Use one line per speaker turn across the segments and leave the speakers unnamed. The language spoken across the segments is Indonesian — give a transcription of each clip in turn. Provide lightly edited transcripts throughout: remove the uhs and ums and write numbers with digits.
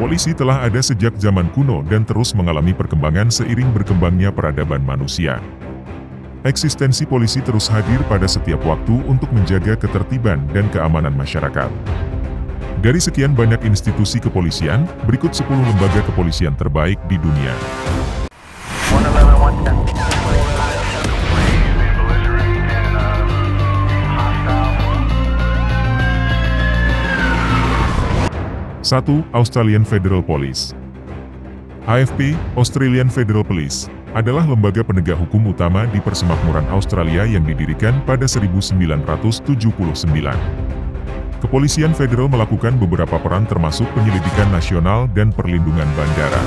Polisi telah ada sejak zaman kuno dan terus mengalami perkembangan seiring berkembangnya peradaban manusia. Eksistensi polisi terus hadir pada setiap waktu untuk menjaga ketertiban dan keamanan masyarakat. Dari sekian banyak institusi kepolisian, berikut 10 lembaga kepolisian terbaik di dunia. 1. Australian Federal Police. AFP, Australian Federal Police, adalah lembaga penegak hukum utama di Persemakmuran Australia yang didirikan pada 1979. Kepolisian federal melakukan beberapa peran termasuk penyelidikan nasional dan perlindungan bandara.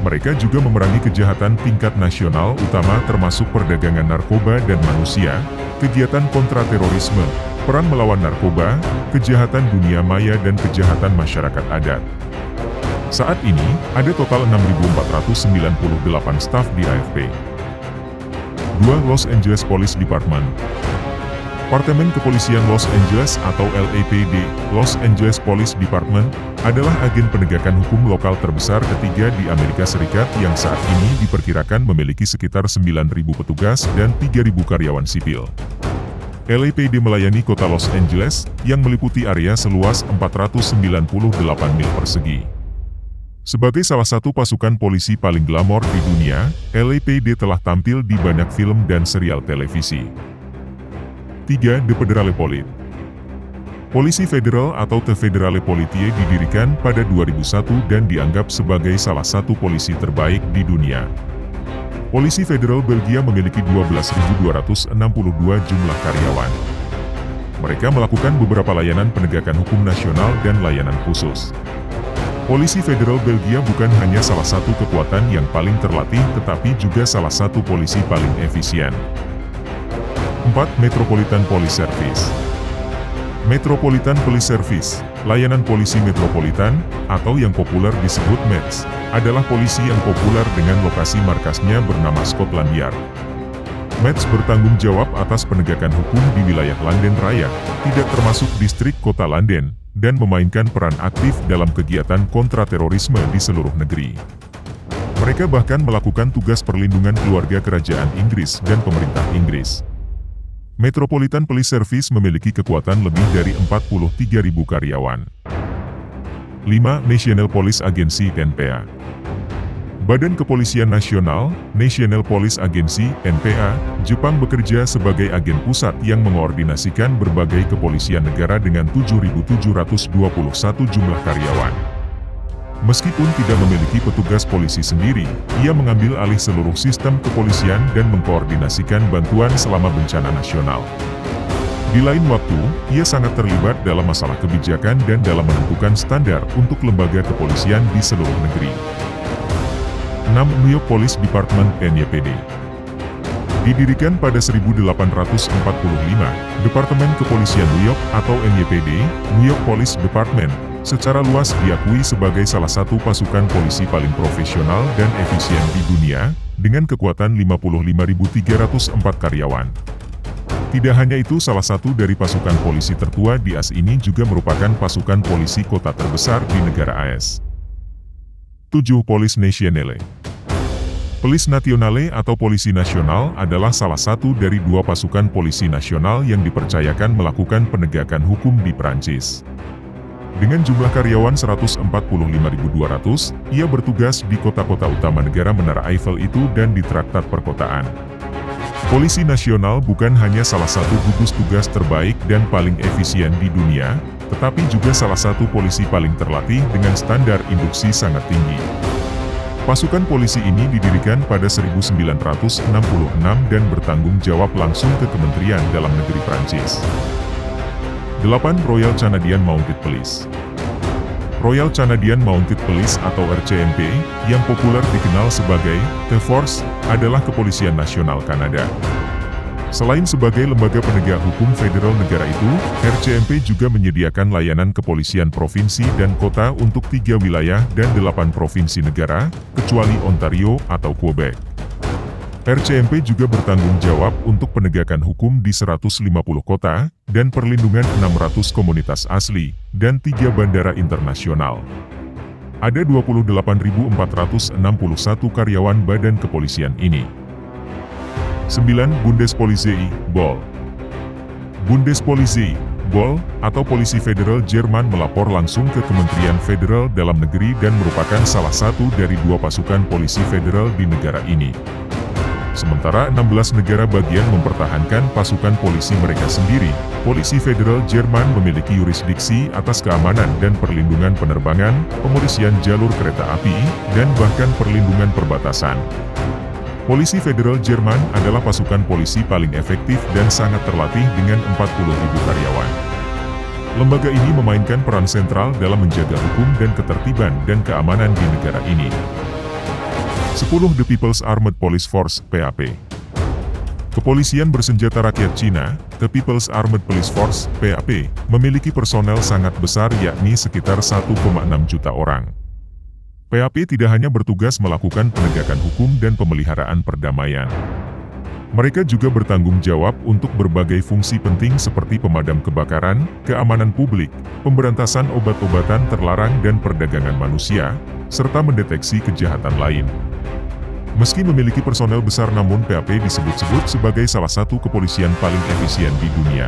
Mereka juga memerangi kejahatan tingkat nasional utama termasuk perdagangan narkoba dan manusia, kegiatan kontraterorisme, peran melawan narkoba, kejahatan dunia maya dan kejahatan masyarakat adat. Saat ini, ada total 6.498 staf di AFP. 2. Los Angeles Police Department. Departemen Kepolisian Los Angeles atau LAPD, Los Angeles Police Department, adalah agen penegakan hukum lokal terbesar ketiga di Amerika Serikat yang saat ini diperkirakan memiliki sekitar 9.000 petugas dan 3.000 karyawan sipil. LAPD melayani kota Los Angeles, yang meliputi area seluas 498 mil persegi. Sebagai salah satu pasukan polisi paling glamor di dunia, LAPD telah tampil di banyak film dan serial televisi. 3. The Federal Police. Polisi Federal atau The Federal Police didirikan pada 2001 dan dianggap sebagai salah satu polisi terbaik di dunia. Polisi Federal Belgia memiliki 12.262 jumlah karyawan. Mereka melakukan beberapa layanan penegakan hukum nasional dan layanan khusus. Polisi Federal Belgia bukan hanya salah satu kekuatan yang paling terlatih tetapi juga salah satu polisi paling efisien. 4. Metropolitan Police Service. Metropolitan Police Service, layanan polisi metropolitan, atau yang populer disebut METS, adalah polisi yang populer dengan lokasi markasnya bernama Scotland Yard. METS bertanggung jawab atas penegakan hukum di wilayah London Raya, tidak termasuk distrik kota London, dan memainkan peran aktif dalam kegiatan kontraterorisme di seluruh negeri. Mereka bahkan melakukan tugas perlindungan keluarga kerajaan Inggris dan pemerintah Inggris. Metropolitan Police Service memiliki kekuatan lebih dari 43.000 karyawan. 5. National Police Agency (NPA). Badan Kepolisian Nasional, National Police Agency (NPA), Jepang bekerja sebagai agen pusat yang mengkoordinasikan berbagai kepolisian negara dengan 7.721 jumlah karyawan. Meskipun tidak memiliki petugas polisi sendiri, ia mengambil alih seluruh sistem kepolisian dan mengkoordinasikan bantuan selama bencana nasional. Di lain waktu, ia sangat terlibat dalam masalah kebijakan dan dalam menentukan standar untuk lembaga kepolisian di seluruh negeri. 6. New York Police Department (NYPD). Didirikan pada 1845, Departemen Kepolisian New York atau NYPD, New York Police Department, secara luas diakui sebagai salah satu pasukan polisi paling profesional dan efisien di dunia, dengan kekuatan 55.304 karyawan. Tidak hanya itu, salah satu dari pasukan polisi tertua di AS ini juga merupakan pasukan polisi kota terbesar di negara AS. 7. Police Nationale. Police Nationale atau Polisi Nasional adalah salah satu dari dua pasukan polisi nasional yang dipercayakan melakukan penegakan hukum di Prancis. Dengan jumlah karyawan 145.200, ia bertugas di kota-kota utama negara Menara Eiffel itu dan di traktat perkotaan. Polisi Nasional bukan hanya salah satu gugus tugas terbaik dan paling efisien di dunia, tetapi juga salah satu polisi paling terlatih dengan standar induksi sangat tinggi. Pasukan polisi ini didirikan pada 1966 dan bertanggung jawab langsung ke Kementerian Dalam Negeri Prancis. 8. Royal Canadian Mounted Police. Royal Canadian Mounted Police atau RCMP, yang populer dikenal sebagai The Force, adalah kepolisian nasional Kanada. Selain sebagai lembaga penegak hukum federal negara itu, RCMP juga menyediakan layanan kepolisian provinsi dan kota untuk 3 wilayah dan 8 provinsi negara, kecuali Ontario atau Quebec. RCMP juga bertanggung jawab untuk penegakan hukum di 150 kota, dan perlindungan 600 komunitas asli, dan 3 bandara internasional. Ada 28.461 karyawan Badan Kepolisian ini. 9. Bundespolizei, BOL. Bundespolizei, BOL, atau Polisi Federal Jerman melapor langsung ke Kementerian Federal Dalam Negeri dan merupakan salah satu dari 2 pasukan polisi federal di negara ini. Sementara 16 negara bagian mempertahankan pasukan polisi mereka sendiri, Polisi Federal Jerman memiliki yurisdiksi atas keamanan dan perlindungan penerbangan, pemolisian jalur kereta api, dan bahkan perlindungan perbatasan. Polisi Federal Jerman adalah pasukan polisi paling efektif dan sangat terlatih dengan 40.000 karyawan. Lembaga ini memainkan peran sentral dalam menjaga hukum dan ketertiban dan keamanan di negara ini. 10. The People's Armed Police Force, PAP. Kepolisian bersenjata rakyat Cina, The People's Armed Police Force, PAP, memiliki personel sangat besar yakni sekitar 1,6 juta orang. PAP tidak hanya bertugas melakukan penegakan hukum dan pemeliharaan perdamaian. Mereka juga bertanggung jawab untuk berbagai fungsi penting seperti pemadam kebakaran, keamanan publik, pemberantasan obat-obatan terlarang dan perdagangan manusia, serta mendeteksi kejahatan lain. Meski memiliki personel besar namun PAP disebut-sebut sebagai salah satu kepolisian paling efisien di dunia.